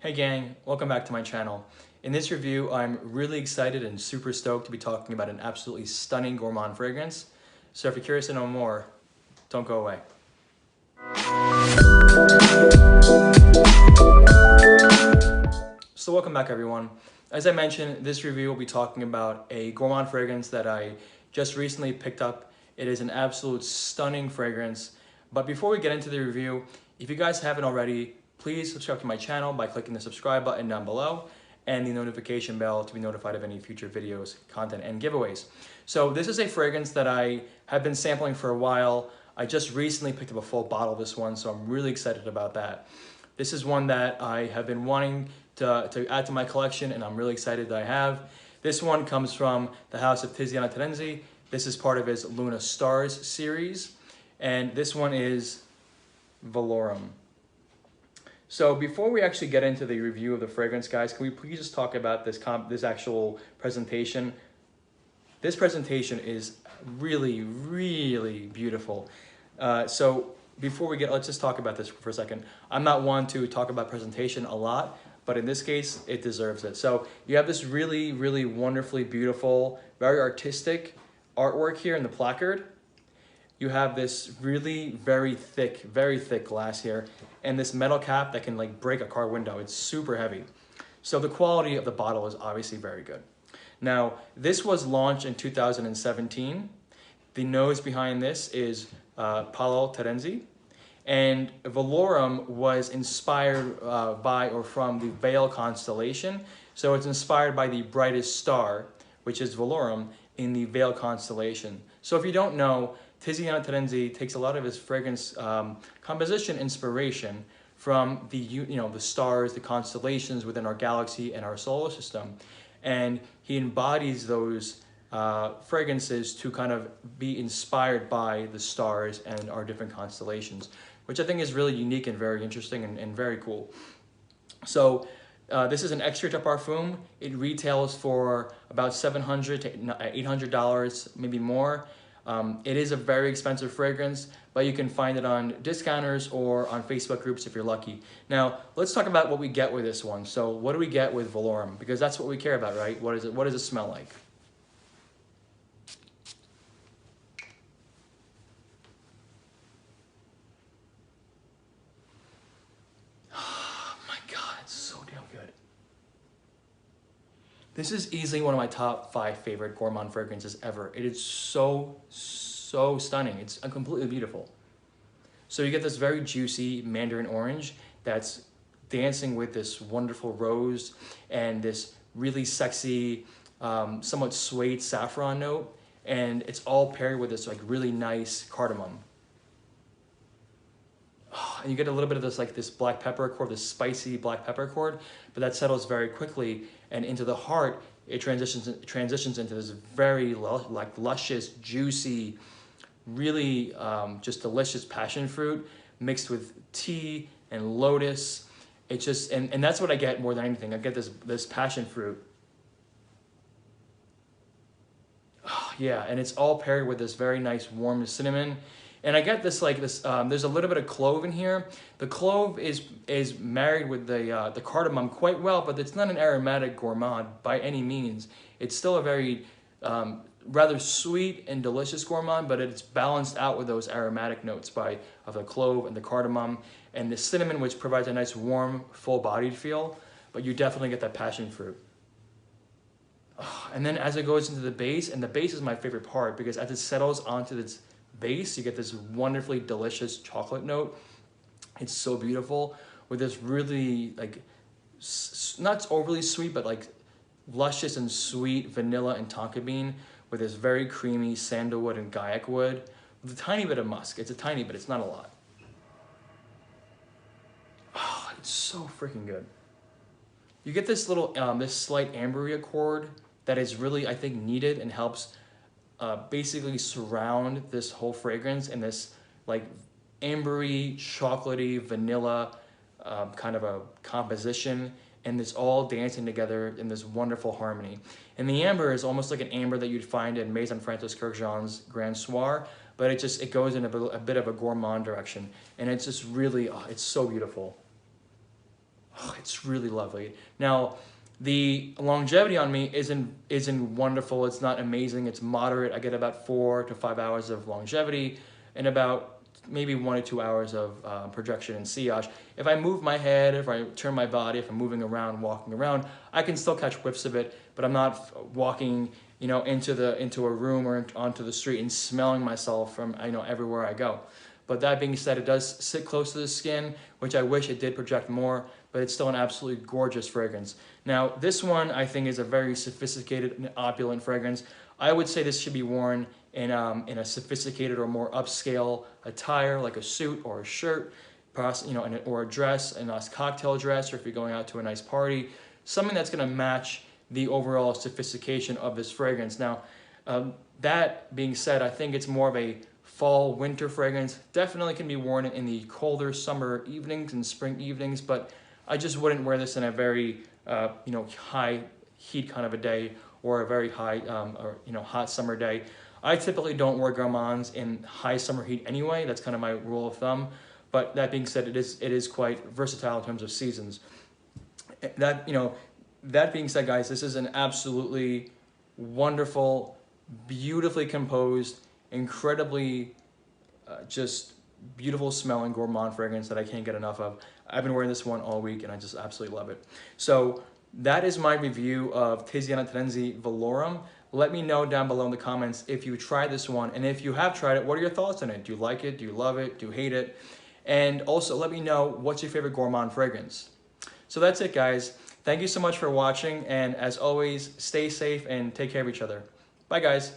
Hey gang, welcome back to my channel. In this review, I'm really excited and super stoked to be talking about an absolutely stunning gourmand fragrance. So if you're curious to know more, don't go away. So welcome back everyone. As I mentioned, this review will be talking about a gourmand fragrance that I just recently picked up. It is an absolute stunning fragrance. But before we get into the review, if you guys haven't already, please subscribe to my channel by clicking the subscribe button down below and the notification bell to be notified of any future videos, content, and giveaways. So this is a fragrance that I have been sampling for a while. I just recently picked up a full bottle of this one, so I'm really excited about that. This is one that I have been wanting to add to my collection, and I'm really excited that I have. This one comes from the house of Tiziana Terenzi. This is part of his Luna Stars series, and this one is Velorum. So before we actually get into the review of the fragrance, guys, can we please just talk about this actual presentation? This presentation is really, really beautiful. So before we let's just talk about this for a second. I'm not one to talk about presentation a lot, but in this case, it deserves it. So you have this really, really wonderfully beautiful, very artistic artwork here in the placard. You have this really very thick glass here, and this metal cap that can like break a car window. It's super heavy. So the quality of the bottle is obviously very good. Now, this was launched in 2017. The nose behind this is Paolo Terenzi, and Velorum was inspired by or from the Veil constellation. So it's inspired by the brightest star, which is Velorum, in the Veil constellation. So if you don't know, Tiziana Terenzi takes a lot of his fragrance composition inspiration from the stars, the constellations within our galaxy and our solar system, and he embodies those fragrances to kind of be inspired by the stars and our different constellations, which I think is really unique and very interesting and very cool. So this is an extrait de parfum. It retails for about $700 to $800, maybe more. It is a very expensive fragrance, but you can find it on discounters or on Facebook groups if you're lucky. Now, let's talk about what we get with this one. So what do we get with Velorum? Because that's what we care about, right? What does it smell like? Oh my God, it's so damn good. This is easily one of my top 5 favorite gourmand fragrances ever. It is so stunning. It's completely beautiful. So you get this very juicy mandarin orange that's dancing with this wonderful rose and this really sexy, somewhat suede saffron note. And it's all paired with this like really nice cardamom. And you get a little bit of this black pepper accord, this spicy black pepper accord, but that settles very quickly, and into the heart it transitions into this very luscious, juicy, really just delicious passion fruit mixed with tea and lotus. It just and that's what I get more than anything. I get this passion fruit. Oh, yeah, and it's all paired with this very nice warm cinnamon. And I get this there's a little bit of clove in here. The clove is married with the cardamom quite well, but it's not an aromatic gourmand by any means. It's still a very rather sweet and delicious gourmand, but it's balanced out with those aromatic notes of the clove and the cardamom and the cinnamon, which provides a nice warm, full-bodied feel, but you definitely get that passion fruit. Oh, and then as it goes into the base, and the base is my favorite part because as it settles onto its base, you get this wonderfully delicious chocolate note. It's so beautiful with this really not overly sweet, but like luscious and sweet vanilla and tonka bean with this very creamy sandalwood and gaiac wood with a tiny bit of musk. It's a tiny bit, it's not a lot. Oh, it's so freaking good. You get this little, this slight ambery accord that is really, I think, needed and helps basically surround this whole fragrance in this like ambery, chocolatey, vanilla kind of a composition, and it's all dancing together in this wonderful harmony. And the amber is almost like an amber that you'd find in Maison Francis Kurkdjian's Grand Soir, but it goes in a bit of a gourmand direction, and it's just really, it's so beautiful. oh, it's really lovely. Now, the longevity on me isn't wonderful. It's not amazing. It's moderate. I get about 4 to 5 hours of longevity and about maybe 1 to 2 hours of projection and sillage. If I move my head, if I turn my body, if I'm moving around, walking around, I can still catch whiffs of it, but I'm not walking, you know, into a room or onto the street and smelling myself from, you know, everywhere I go. But that being said, it does sit close to the skin, which I wish it did project more, but it's still an absolutely gorgeous fragrance. Now, this one I think is a very sophisticated and opulent fragrance. I would say this should be worn in a sophisticated or more upscale attire, like a suit or a shirt, perhaps, you know, or a dress, a nice cocktail dress, or if you're going out to a nice party, something that's going to match the overall sophistication of this fragrance. Now, that being said, I think it's more of a fall winter fragrance. Definitely can be worn in the colder summer evenings and spring evenings, but I just wouldn't wear this in a very you know, high heat kind of a day, or a very high or, you know, hot summer day. I typically don't wear gourmands in high summer heat anyway. That's kind of my rule of thumb. But that being said, it is quite versatile in terms of seasons. That, you know, that being said, guys, this is an absolutely wonderful, beautifully composed, incredibly just beautiful smelling gourmand fragrance that I can't get enough of. I've been wearing this one all week and I just absolutely love it. So that is my review of Tiziana Terenzi Velorum. Let me know down below in the comments if you tried this one, and if you have tried it, what are your thoughts on it? Do you like it? Do you love it? Do you hate it? And also let me know what's your favorite gourmand fragrance. So that's it, guys. Thank you so much for watching, and as always, stay safe and take care of each other. Bye, guys.